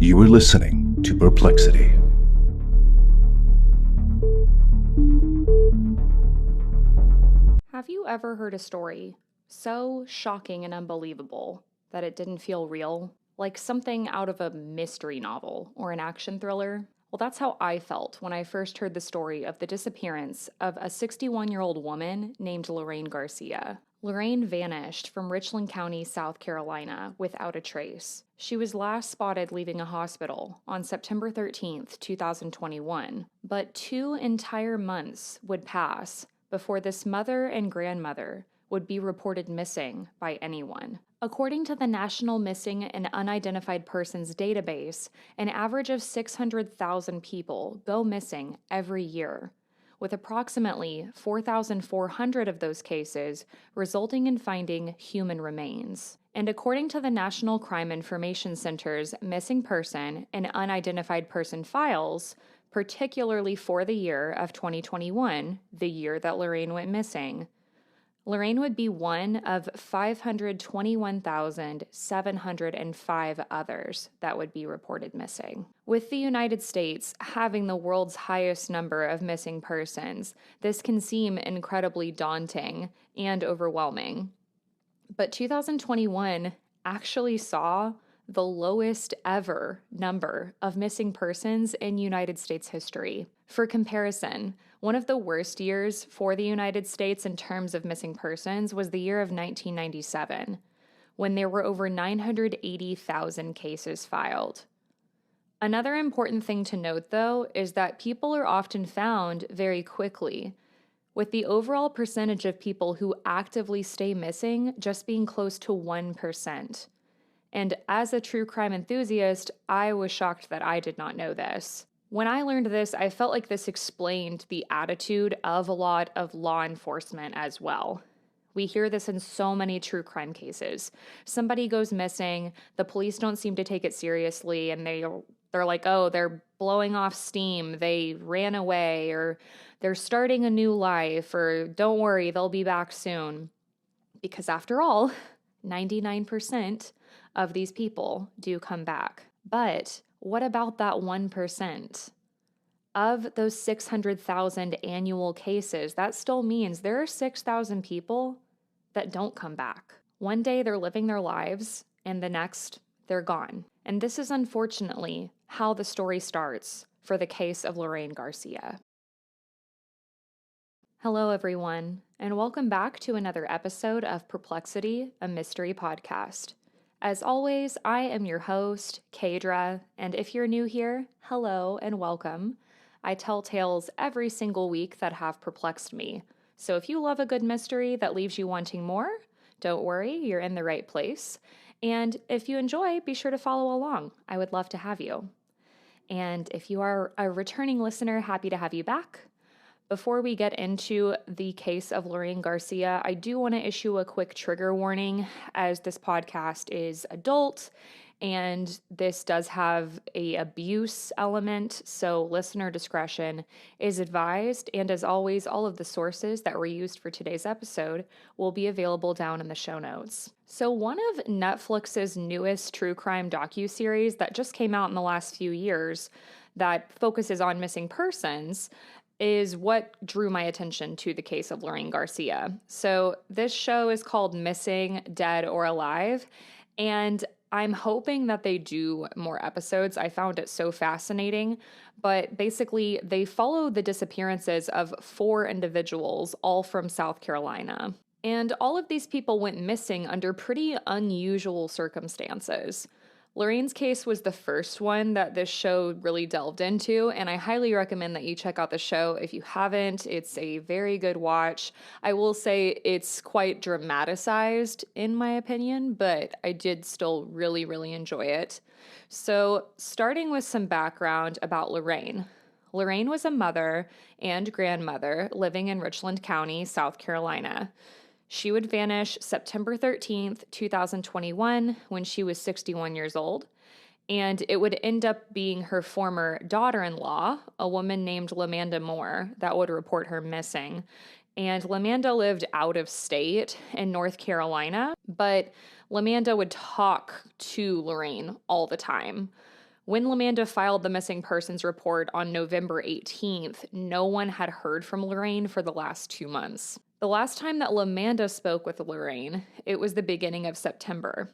You are listening to Perplexity. Have you ever heard a story so shocking and unbelievable that it didn't feel real? Like something out of a mystery novel or an action thriller? Well, that's how I felt when I first heard the story of the disappearance of a 61-year-old woman named Lorraine Garcia. Lorraine vanished from Richland County, South Carolina, without a trace. She was last spotted leaving a hospital on September 13th, 2021, but 2 entire months would pass before this mother and grandmother would be reported missing by anyone. According to the National Missing and Unidentified Persons Database, an average of 600,000 people go missing every year, with approximately 4,400 of those cases resulting in finding human remains. And according to the National Crime Information Center's missing person and unidentified person files, particularly for the year of 2021, the year that Lorraine went missing, Lorraine would be one of 521,705 others that would be reported missing. With the United States having the world's highest number of missing persons, this can seem incredibly daunting and overwhelming. But 2021 actually saw the lowest ever number of missing persons in United States history. For comparison, one of the worst years for the United States in terms of missing persons was the year of 1997, when there were over 980,000 cases filed. Another important thing to note, though, is that people are often found very quickly, with the overall percentage of people who actively stay missing just being close to 1%. And as a true crime enthusiast, I was shocked that I did not know this. When I learned this, I felt like this explained the attitude of a lot of law enforcement as well. We hear this in so many true crime cases. Somebody goes missing, the police don't seem to take it seriously, and they're like, oh, they're blowing off steam, they ran away, or they're starting a new life, or don't worry, they'll be back soon. Because after all, 99% of these people do come back. But what about that 1%? Of those 600,000 annual cases, that still means there are 6,000 people that don't come back. One day they're living their lives, and the next they're gone. And this is unfortunately how the story starts for the case of Lorraine Garcia. Hello, everyone, and welcome back to another episode of Perplexity, a mystery podcast. As always, I am your host, Kaydra, and if you're new here, hello and welcome. I tell tales every single week that have perplexed me. So if you love a good mystery that leaves you wanting more, don't worry, you're in the right place. And if you enjoy, be sure to follow along. I would love to have you. And if you are a returning listener, happy to have you back. Before we get into the case of Lorraine Garcia, I do want to issue a quick trigger warning, as this podcast is adult and this does have an abuse element, so listener discretion is advised. And as always, all of the sources that were used for today's episode will be available down in the show notes. So one of Netflix's newest true crime docuseries that just came out in the last few years that focuses on missing persons is what drew my attention to the case of Lorraine Garcia. So this show is called Missing, Dead, or Alive, and I'm hoping that they do more episodes. I found it so fascinating, but basically they follow the disappearances of 4 individuals, all from South Carolina. And all of these people went missing under pretty unusual circumstances. Lorraine's case was the first one that this show really delved into, and I highly recommend that you check out the show if you haven't. It's a very good watch. I will say it's quite dramatized in my opinion, but I did still really, really enjoy it. So, starting with some background about Lorraine. Lorraine was a mother and grandmother living in Richland County, South Carolina. She would vanish September 13th, 2021, when she was 61 years old, and it would end up being her former daughter-in-law, a woman named LaManda Moore, that would report her missing. And LaManda lived out of state in North Carolina, but LaManda would talk to Lorraine all the time. When Lamanda filed the missing persons report on November 18th, no one had heard from Lorraine for the last 2 months. The last time that Lamanda spoke with Lorraine, it was the beginning of September.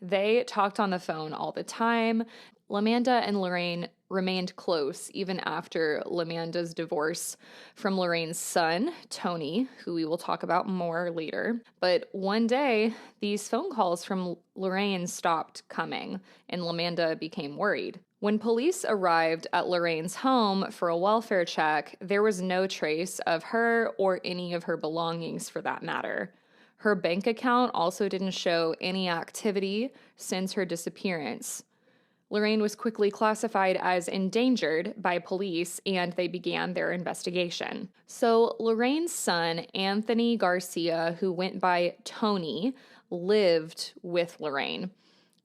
They talked on the phone all the time. Lamanda and Lorraine remained close even after Lamanda's divorce from Lorraine's son, Tony, who we will talk about more later. But one day, these phone calls from Lorraine stopped coming, and Lamanda became worried. When police arrived at Lorraine's home for a welfare check, there was no trace of her or any of her belongings for that matter. Her bank account also didn't show any activity since her disappearance. Lorraine was quickly classified as endangered by police, and they began their investigation. So Lorraine's son, Anthony Garcia, who went by Tony, lived with Lorraine.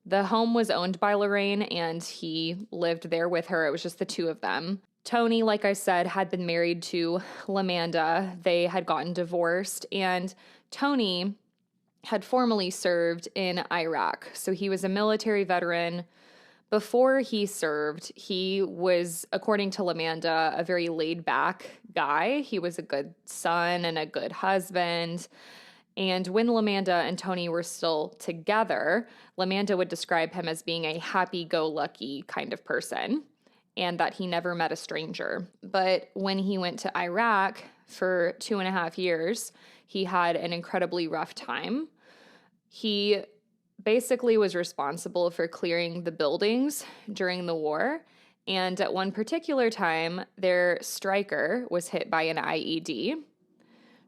The home was owned by Lorraine, and he lived there with her. It was just the two of them. Tony, like I said, had been married to Lamanda. They had gotten divorced, and Tony had formerly served in Iraq. So he was a military veteran. Before he served, he was, according to Lamanda, a very laid-back guy. He was a good son and a good husband. And when Lamanda and Tony were still together, Lamanda would describe him as being a happy-go-lucky kind of person, and that he never met a stranger. But when he went to Iraq for 2.5 years, he had an incredibly rough time. He basically was responsible for clearing the buildings during the war, and at one particular time, their striker was hit by an IED.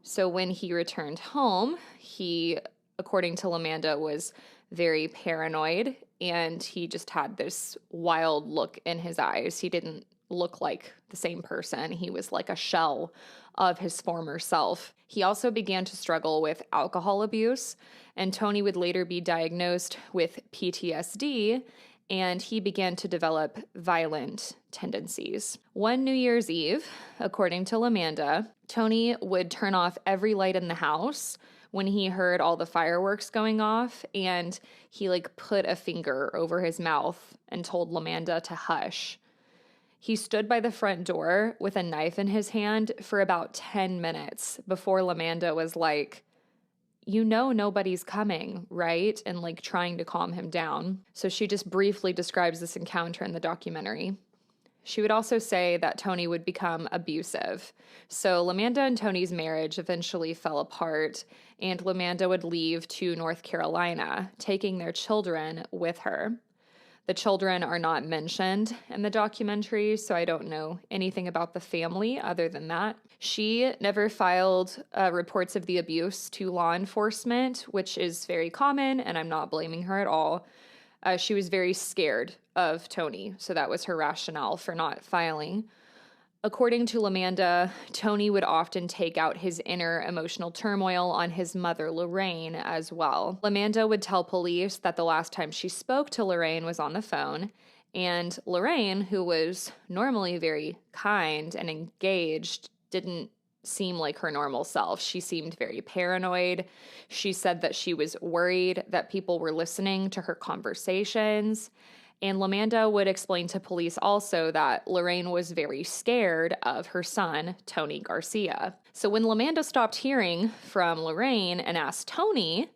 So when he returned home, he, according to Lamanda, was very paranoid, and he just had this wild look in his eyes. He didn't look like the same person. He was like a shell of his former self. He also began to struggle with alcohol abuse, and Tony would later be diagnosed with PTSD, and he began to develop violent tendencies. One New Year's Eve, according to Lamanda, Tony would turn off every light in the house when he heard all the fireworks going off, and he put a finger over his mouth and told Lamanda to hush. He stood by the front door with a knife in his hand for about 10 minutes before Lamanda was like, "You know nobody's coming, right?" And trying to calm him down. So she just briefly describes this encounter in the documentary. She would also say that Tony would become abusive. So Lamanda and Tony's marriage eventually fell apart, and Lamanda would leave to North Carolina, taking their children with her. The children are not mentioned in the documentary, so I don't know anything about the family other than that. She never filed reports of the abuse to law enforcement, which is very common, and I'm not blaming her at all. She was very scared of Tony, so that was her rationale for not filing. According to Lamanda, Tony would often take out his inner emotional turmoil on his mother, Lorraine, as well. Lamanda would tell police that the last time she spoke to Lorraine was on the phone, and Lorraine, who was normally very kind and engaged, didn't seem like her normal self. She seemed very paranoid. She said that she was worried that people were listening to her conversations. And Lamanda would explain to police also that Lorraine was very scared of her son, Tony Garcia. So when Lamanda stopped hearing from Lorraine and asked Tony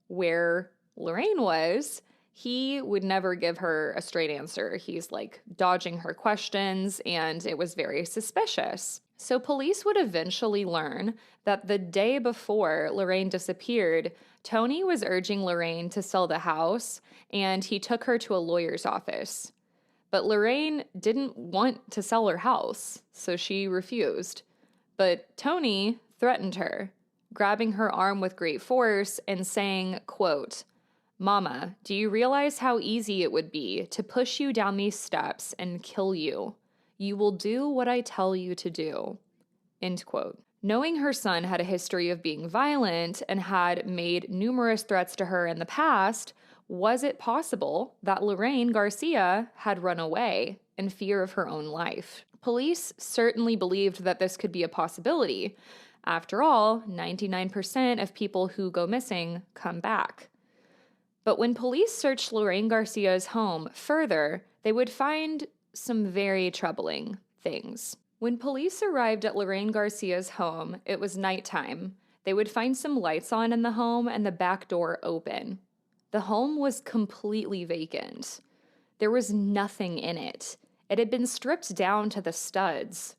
where Lorraine was, he would never give her a straight answer. He's dodging her questions, and it was very suspicious. So police would eventually learn that the day before Lorraine disappeared, Tony was urging Lorraine to sell the house, and he took her to a lawyer's office. But Lorraine didn't want to sell her house, so she refused. But Tony threatened her, grabbing her arm with great force and saying, quote, "Mama, do you realize how easy it would be to push you down these steps and kill you? You will do what I tell you to do." End quote. Knowing her son had a history of being violent and had made numerous threats to her in the past, was it possible that Lorraine Garcia had run away in fear of her own life? Police certainly believed that this could be a possibility. After all, 99% of people who go missing come back. But when police searched Lorraine Garcia's home further, they would find some very troubling things. When police arrived at Lorraine Garcia's home, it was nighttime. They would find some lights on in the home and the back door open. The home was completely vacant. There was nothing in it. It had been stripped down to the studs.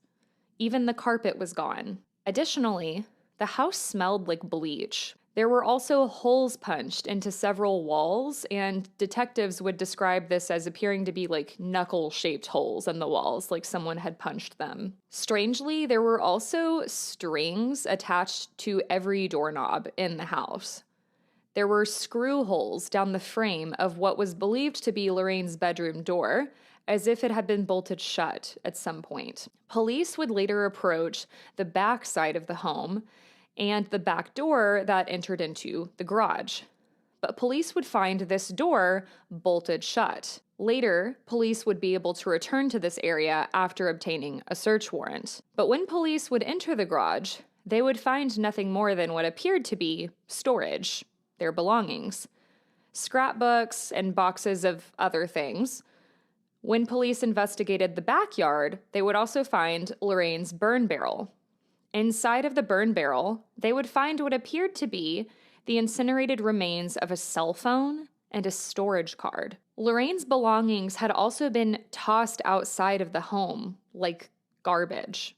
Even the carpet was gone. Additionally, the house smelled like bleach. There were also holes punched into several walls, and detectives would describe this as appearing to be like knuckle-shaped holes in the walls, like someone had punched them. Strangely, there were also strings attached to every doorknob in the house. There were screw holes down the frame of what was believed to be Lorraine's bedroom door, as if it had been bolted shut at some point. Police would later approach the back side of the home and the back door that entered into the garage. But police would find this door bolted shut. Later, police would be able to return to this area after obtaining a search warrant. But when police would enter the garage, they would find nothing more than what appeared to be storage, their belongings, scrapbooks, and boxes of other things. When police investigated the backyard, they would also find Lorraine's burn barrel. Inside of the burn barrel, they would find what appeared to be the incinerated remains of a cell phone and a storage card. Lorraine's belongings had also been tossed outside of the home like garbage,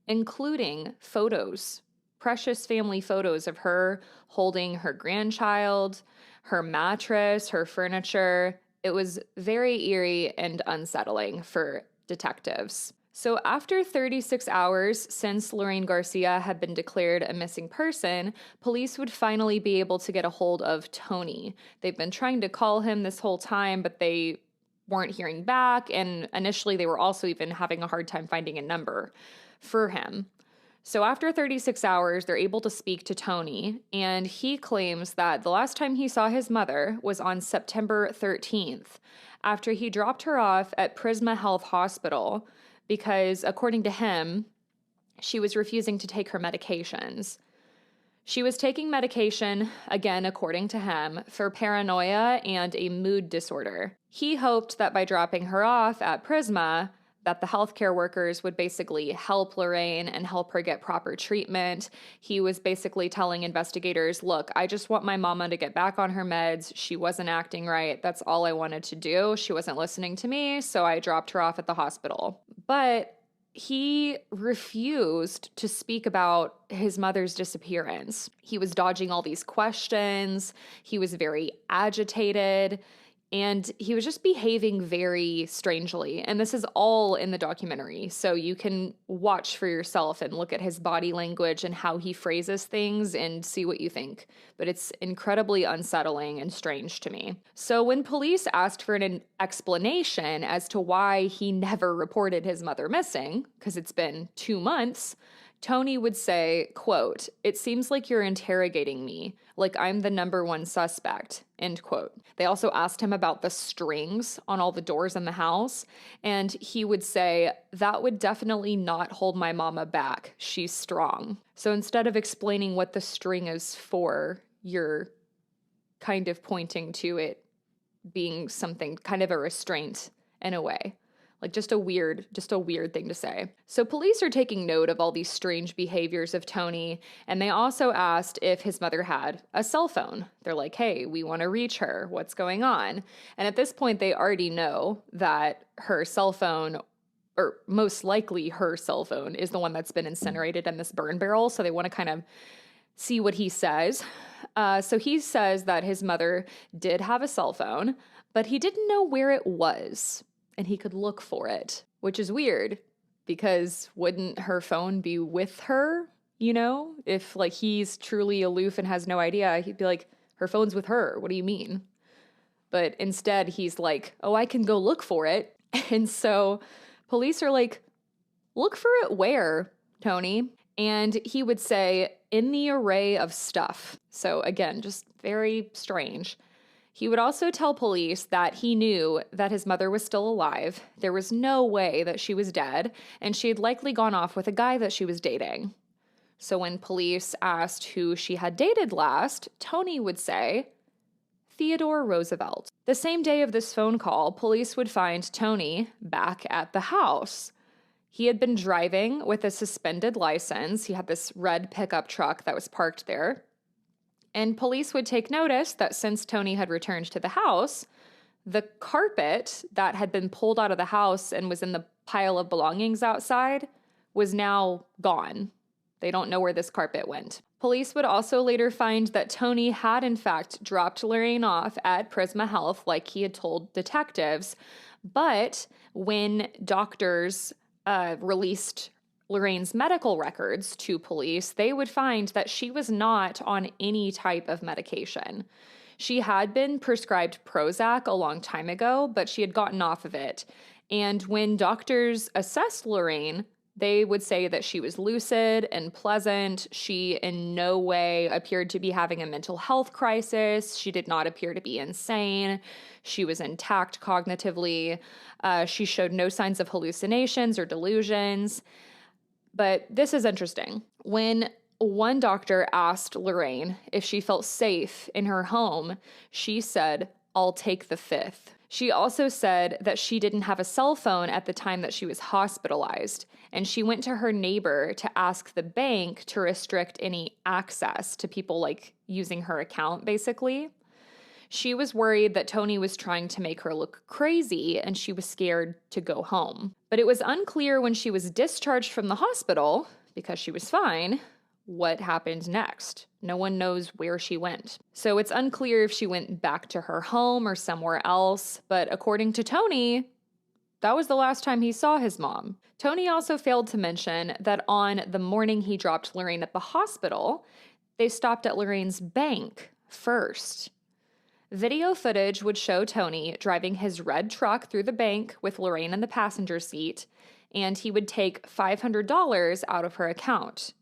including photos, precious family photos of her holding her grandchild, her mattress, her furniture. It was very eerie and unsettling for detectives. So after 36 hours since Lorraine Garcia had been declared a missing person, police would finally be able to get a hold of Tony. They've been trying to call him this whole time, but they weren't hearing back, and initially they were also even having a hard time finding a number for him. So after 36 hours, they're able to speak to Tony, and he claims that the last time he saw his mother was on September 13th, after he dropped her off at Prisma Health Hospital, because according to him, she was refusing to take her medications. She was taking medication, again according to him, for paranoia and a mood disorder. He hoped that by dropping her off at Prisma, that the healthcare workers would basically help Lorraine and help her get proper treatment. He was basically telling investigators, look, I just want my mama to get back on her meds. She wasn't acting right. That's all I wanted to do. She wasn't listening to me, so I dropped her off at the hospital. But he refused to speak about his mother's disappearance. He was dodging all these questions. He was very agitated. And he was just behaving very strangely. And this is all in the documentary. So you can watch for yourself and look at his body language and how he phrases things and see what you think. But it's incredibly unsettling and strange to me. So when police asked for an explanation as to why he never reported his mother missing, because it's been 2 months, Tony would say, quote, "It seems like you're interrogating me, like I'm the number one suspect," end quote. They also asked him about the strings on all the doors in the house, and he would say, "That would definitely not hold my mama back. She's strong." So instead of explaining what the string is for, you're kind of pointing to it being something, kind of a restraint in a way. Like just a weird thing to say. So police are taking note of all these strange behaviors of Tony, and they also asked if his mother had a cell phone. They're like, hey, we want to reach her. What's going on? And at this point, they already know that her cell phone, or most likely her cell phone, is the one that's been incinerated in this burn barrel. So they want to kind of see what he says. So he says that his mother did have a cell phone, but he didn't know where it was. And he could look for it, which is weird because wouldn't her phone be with her? You know, if like he's truly aloof and has no idea, he'd be like, her phone's with her. What do you mean? But instead he's like, oh, I can go look for it. And so police are like, look for it where, Tony? And he would say, in the array of stuff. So again, just very strange. He would also tell police that he knew that his mother was still alive, there was no way that she was dead, and she had likely gone off with a guy that she was dating. So when police asked who she had dated last, Tony would say, Theodore Roosevelt. The same day of this phone call, police would find Tony back at the house. He had been driving with a suspended license. He had this red pickup truck that was parked there. And police would take notice that since Tony had returned to the house, the carpet that had been pulled out of the house and was in the pile of belongings outside was now gone. They don't know where this carpet went. Police would also later find that Tony had in fact dropped Lorraine off at Prisma Health like he had told detectives, but when doctors released Lorraine's medical records to police, they would find that she was not on any type of medication. She had been prescribed Prozac a long time ago, but she had gotten off of it. And when doctors assessed Lorraine, they would say that she was lucid and pleasant. She in no way appeared to be having a mental health crisis. She did not appear to be insane. She was intact cognitively. She showed no signs of hallucinations or delusions. But this is interesting. When one doctor asked Lorraine if she felt safe in her home, she said, "I'll take the fifth." She also said that she didn't have a cell phone at the time that she was hospitalized, and she went to her neighbor to ask the bank to restrict any access to people like using her account, basically. She was worried that Tony was trying to make her look crazy, and she was scared to go home. But it was unclear when she was discharged from the hospital, because she was fine, what happened next. No one knows where she went. So it's unclear if she went back to her home or somewhere else, but according to Tony, that was the last time he saw his mom. Tony also failed to mention that on the morning he dropped Lorraine at the hospital, they stopped at Lorraine's bank first. Video footage would show Tony driving his red truck through the bank with Lorraine in the passenger seat, and he would take $500 out of her account.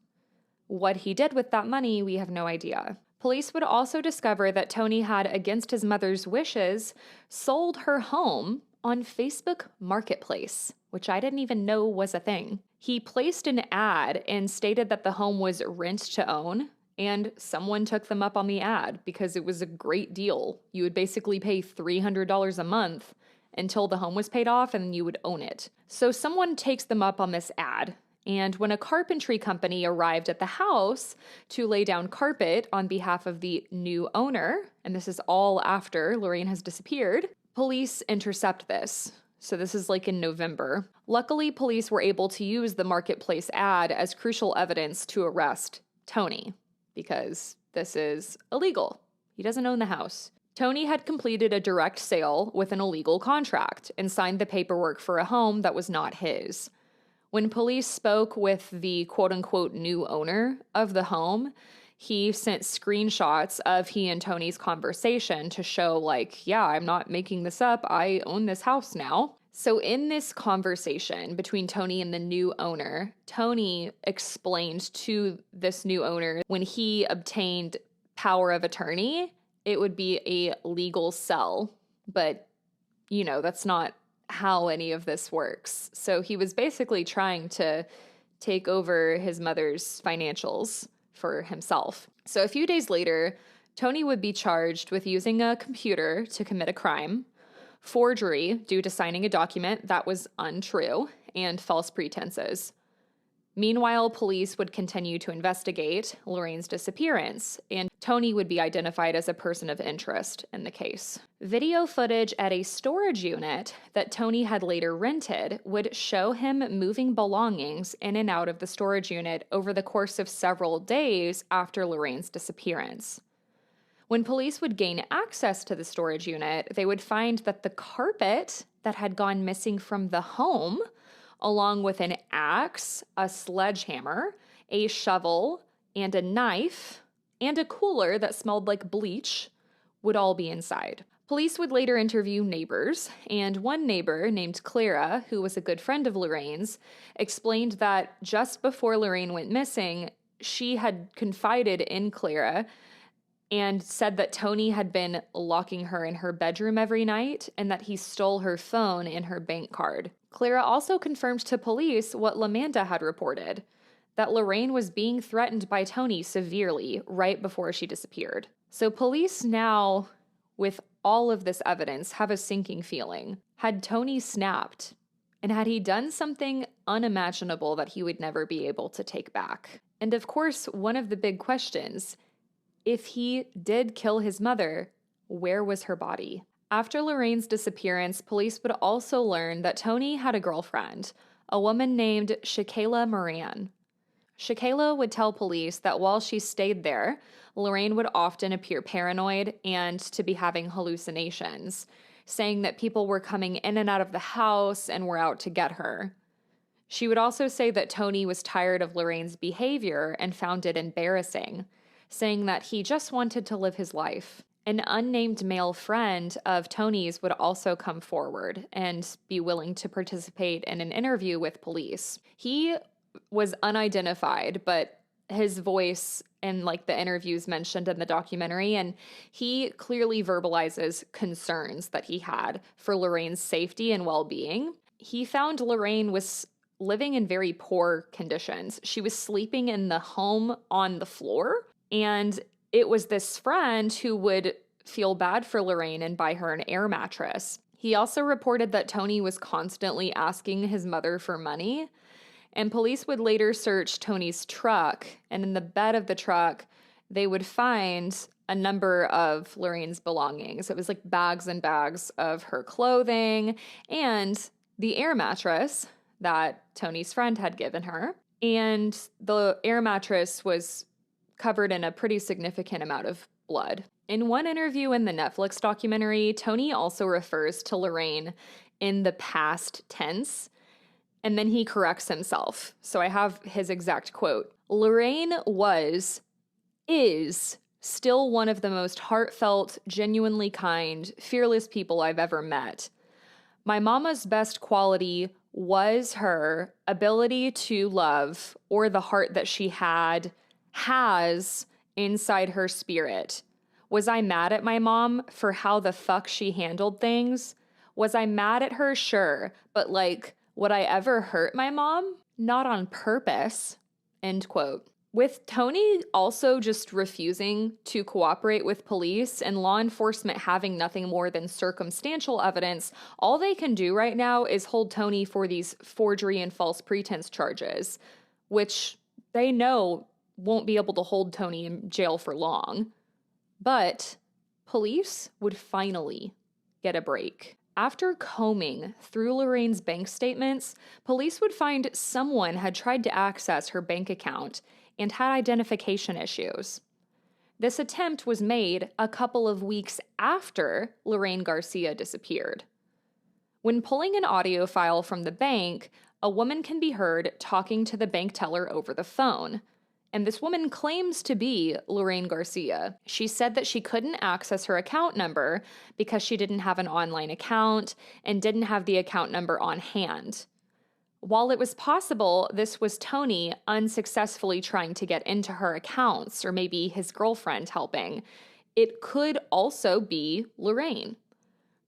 What he did with that money, we have no idea. Police would also discover that Tony had, against his mother's wishes, sold her home on Facebook Marketplace, which I didn't even know was a thing. He placed an ad and stated that the home was rent to own, and someone took them up on the ad because it was a great deal. You would basically pay $300 a month until the home was paid off, and you would own it. So someone takes them up on this ad. And when a carpentry company arrived at the house to lay down carpet on behalf of the new owner, and this is all after Lorraine has disappeared, police intercept this. So this is like in November. Luckily, police were able to use the marketplace ad as crucial evidence to arrest Tony, because this is illegal. He doesn't own the house. Tony had completed a direct sale with an illegal contract and signed the paperwork for a home that was not his. When police spoke with the quote-unquote new owner of the home, he sent screenshots of he and Tony's conversation to show, like, yeah, I'm not making this up. I own this house now. So in this conversation between Tony and the new owner, Tony explained to this new owner when he obtained power of attorney, it would be a legal sell. But, you know, that's not how any of this works. So he was basically trying to take over his mother's financials for himself. So a few days later, Tony would be charged with using a computer to commit a crime, forgery due to signing a document that was untrue, and false pretenses. Meanwhile, police would continue to investigate Lorraine's disappearance, and Tony would be identified as a person of interest in the case. Video footage at a storage unit that Tony had later rented would show him moving belongings in and out of the storage unit over the course of several days after Lorraine's disappearance. When police would gain access to the storage unit, they would find that the carpet that had gone missing from the home, along with an axe, a sledgehammer, a shovel, and a knife, and a cooler that smelled like bleach, would all be inside. Police would later interview neighbors, and one neighbor named Clara, who was a good friend of Lorraine's, explained that just before Lorraine went missing, she had confided in Clara and said that Tony had been locking her in her bedroom every night and that he stole her phone and her bank card. Clara also confirmed to police what Lamanda had reported, that Lorraine was being threatened by Tony severely right before she disappeared. So police now with all of this evidence, have a sinking feeling. Had Tony snapped? And had he done something unimaginable that he would never be able to take back? And of course, one of the big questions, if he did kill his mother, where was her body? After Lorraine's disappearance, police would also learn that Tony had a girlfriend, a woman named Shakayla Moran. Shakayla would tell police that while she stayed there, Lorraine would often appear paranoid and to be having hallucinations, saying that people were coming in and out of the house and were out to get her. She would also say that Tony was tired of Lorraine's behavior and found it embarrassing, saying that he just wanted to live his life. An unnamed male friend of Tony's would also come forward and be willing to participate in an interview with police. He was unidentified, but his voice in the interviews mentioned in the documentary, and he clearly verbalizes concerns that he had for Lorraine's safety and well-being. He found Lorraine was living in very poor conditions. She was sleeping in the home on the floor, and it was this friend who would feel bad for Lorraine and buy her an air mattress. He also reported that Tony was constantly asking his mother for money, and police would later search Tony's truck, and in the bed of the truck, they would find a number of Lorraine's belongings. It was bags and bags of her clothing and the air mattress that Tony's friend had given her. And the air mattress was covered in a pretty significant amount of blood. In one interview in the Netflix documentary, Tony also refers to Lorraine in the past tense, and then he corrects himself. So I have his exact quote. Lorraine is still one of the most heartfelt, genuinely kind, fearless people I've ever met. My mama's best quality was her ability to love, or the heart that she has inside her spirit. Was I mad at my mom for how the fuck she handled things? Was I mad at her? Sure. But would I ever hurt my mom? Not on purpose. End quote. With Tony also just refusing to cooperate with police and law enforcement having nothing more than circumstantial evidence, all they can do right now is hold Tony for these forgery and false pretense charges, which they know won't be able to hold Tony in jail for long. But police would finally get a break. After combing through Lorraine's bank statements, police would find someone had tried to access her bank account and had identification issues. This attempt was made a couple of weeks after Lorraine Garcia disappeared. When pulling an audio file from the bank, a woman can be heard talking to the bank teller over the phone. And this woman claims to be Lorraine Garcia. She said that she couldn't access her account number because she didn't have an online account and didn't have the account number on hand. While it was possible this was Tony unsuccessfully trying to get into her accounts, or maybe his girlfriend helping, it could also be Lorraine.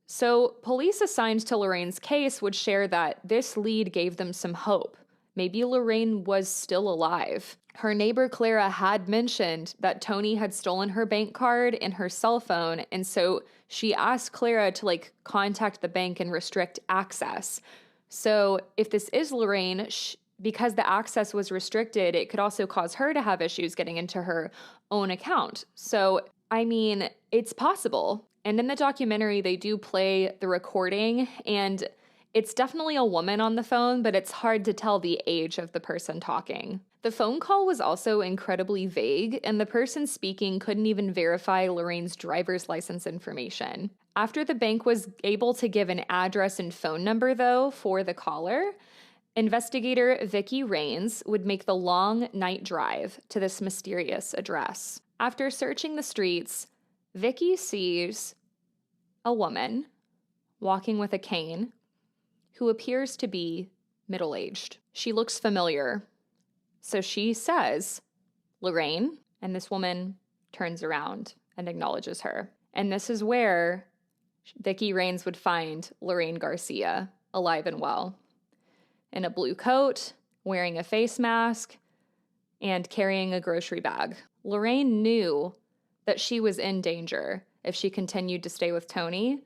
So police assigned to Lorraine's case would share that this lead gave them some hope. Maybe Lorraine was still alive. Her neighbor Clara had mentioned that Tony had stolen her bank card and her cell phone, and so she asked Clara to contact the bank and restrict access. So if this is Lorraine, because the access was restricted, it could also cause her to have issues getting into her own account. So, it's possible. And in the documentary, they do play the recording, and it's definitely a woman on the phone, but it's hard to tell the age of the person talking. The phone call was also incredibly vague, and the person speaking couldn't even verify Lorraine's driver's license information. After the bank was able to give an address and phone number, though, for the caller, investigator Vicky Rains would make the long night drive to this mysterious address. After searching the streets, Vicky sees a woman walking with a cane who appears to be middle-aged. She looks familiar. So she says, Lorraine, and this woman turns around and acknowledges her. And this is where Vicky Rains would find Lorraine Garcia alive and well, in a blue coat, wearing a face mask, and carrying a grocery bag. Lorraine knew that she was in danger if she continued to stay with Tony,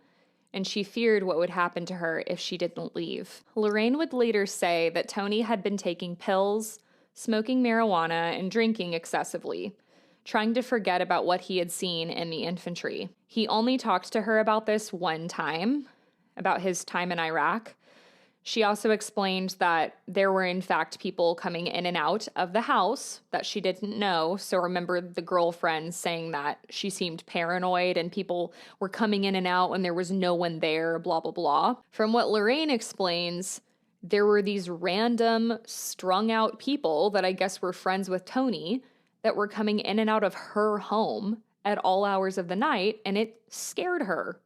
and she feared what would happen to her if she didn't leave. Lorraine would later say that Tony had been taking pills, smoking marijuana, and drinking excessively, trying to forget about what he had seen in the infantry. He only talked to her about this one time, about his time in Iraq. She also explained that there were, in fact, people coming in and out of the house that she didn't know. So remember the girlfriend saying that she seemed paranoid and people were coming in and out when there was no one there, blah, blah, blah. From what Lorraine explains, there were these random, strung out people that I guess were friends with Tony that were coming in and out of her home at all hours of the night, and it scared her.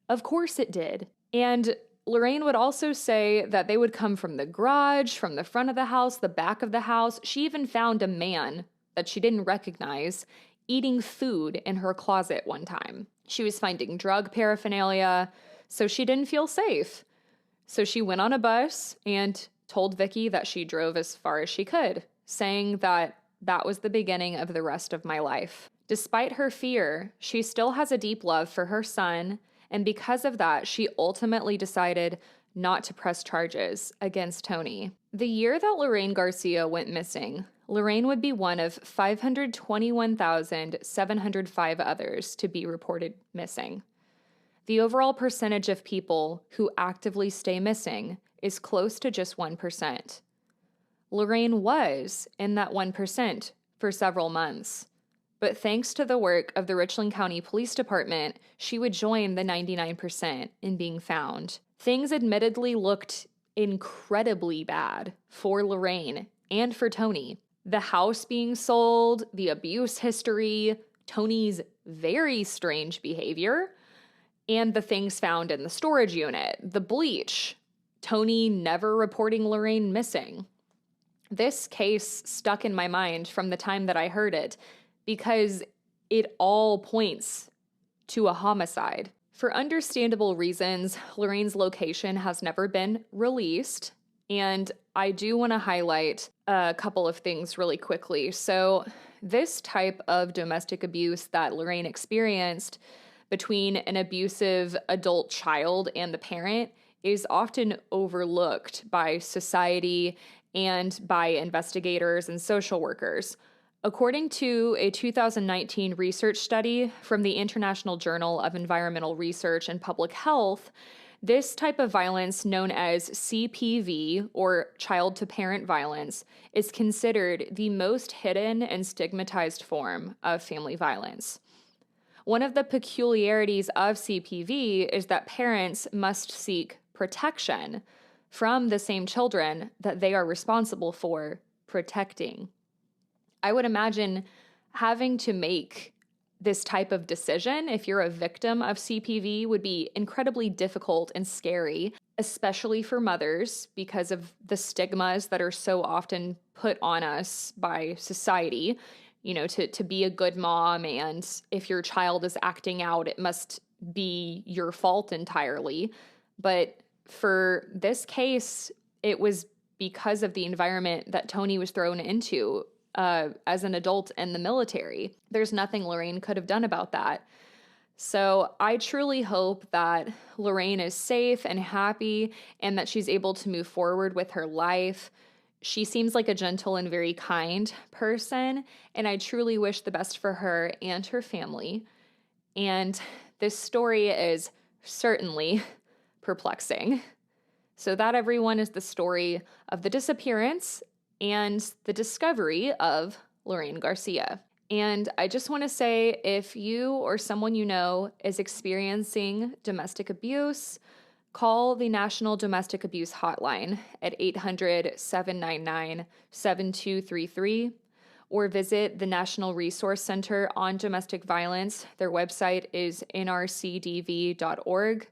Of course it did. And Lorraine would also say that they would come from the garage, from the front of the house, the back of the house. She even found a man that she didn't recognize eating food in her closet one time. She was finding drug paraphernalia, so she didn't feel safe. So she went on a bus and told Vicky that she drove as far as she could, saying that that was the beginning of the rest of my life. Despite her fear, she still has a deep love for her son, and because of that, she ultimately decided not to press charges against Tony. The year that Lorraine Garcia went missing, Lorraine would be one of 521,705 others to be reported missing. The overall percentage of people who actively stay missing is close to just 1%. Lorraine was in that 1% for several months. But thanks to the work of the Richland County Police Department, she would join the 99% in being found. Things admittedly looked incredibly bad for Lorraine and for Tony. The house being sold, the abuse history, Tony's very strange behavior, and the things found in the storage unit, the bleach, Tony never reporting Lorraine missing. This case stuck in my mind from the time that I heard it, because it all points to a homicide. For understandable reasons, Lorraine's location has never been released, and I do want to highlight a couple of things really quickly. So this type of domestic abuse that Lorraine experienced between an abusive adult child and the parent is often overlooked by society and by investigators and social workers. According to a 2019 research study from the International Journal of Environmental Research and Public Health, this type of violence, known as CPV, or child-to-parent violence, is considered the most hidden and stigmatized form of family violence. One of the peculiarities of CPV is that parents must seek protection from the same children that they are responsible for protecting. I would imagine having to make this type of decision, if you're a victim of CPV, would be incredibly difficult and scary, especially for mothers, because of the stigmas that are so often put on us by society, you know, to be a good mom, and if your child is acting out, it must be your fault entirely. But for this case, it was because of the environment that Tony was thrown into as an adult in the military. There's nothing Lorraine could have done about that. So I truly hope that Lorraine is safe and happy and that she's able to move forward with her life. She seems like a gentle and very kind person, and I truly wish the best for her and her family. And this story is certainly perplexing. So that, everyone, is the story of the disappearance and the discovery of Lorraine Garcia. And I just want to say, if you or someone you know is experiencing domestic abuse, call the National Domestic Abuse Hotline at 800-799-7233, or visit the National Resource Center on Domestic Violence. Their website is nrcdv.org.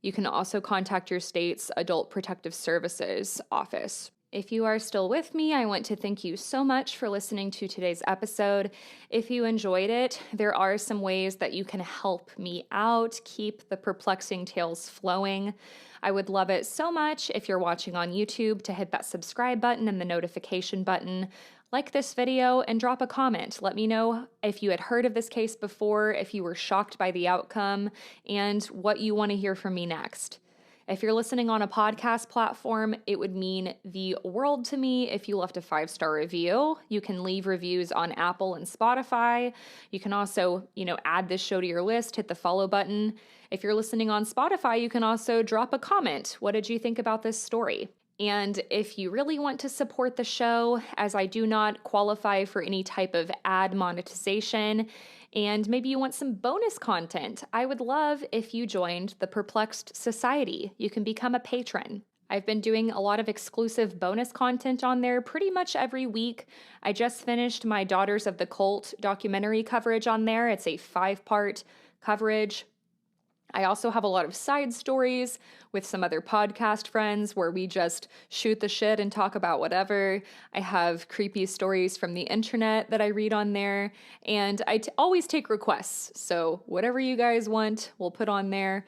You can also contact your state's Adult Protective Services office. If you are still with me, I want to thank you so much for listening to today's episode. If you enjoyed it, there are some ways that you can help me out, keep the perplexing tales flowing. I would love it so much if you're watching on YouTube to hit that subscribe button and the notification button. Like this video and drop a comment. Let me know if you had heard of this case before, if you were shocked by the outcome, and what you want to hear from me next. If you're listening on a podcast platform, it would mean the world to me if you left a 5-star review. You can leave reviews on Apple and Spotify. You can also, add this show to your list, hit the follow button. If you're listening on Spotify, you can also drop a comment. What did you think about this story? And if you really want to support the show, as I do not qualify for any type of ad monetization, and maybe you want some bonus content, I would love if you joined the Perplexed Society. You can become a patron. I've been doing a lot of exclusive bonus content on there pretty much every week. I just finished my Daughters of the Cult documentary coverage on there. It's a 5-part coverage. I also have a lot of side stories with some other podcast friends where we just shoot the shit and talk about whatever. I have creepy stories from the internet that I read on there, and I always take requests. So whatever you guys want, we'll put on there.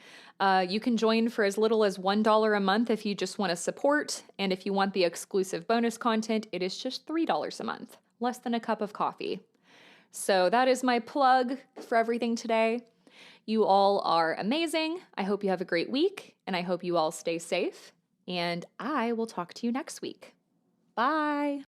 You can join for as little as $1 a month if you just want to support, and if you want the exclusive bonus content, it is just $3 a month, less than a cup of coffee. So that is my plug for everything today. You all are amazing. I hope you have a great week, and I hope you all stay safe, and I will talk to you next week. Bye.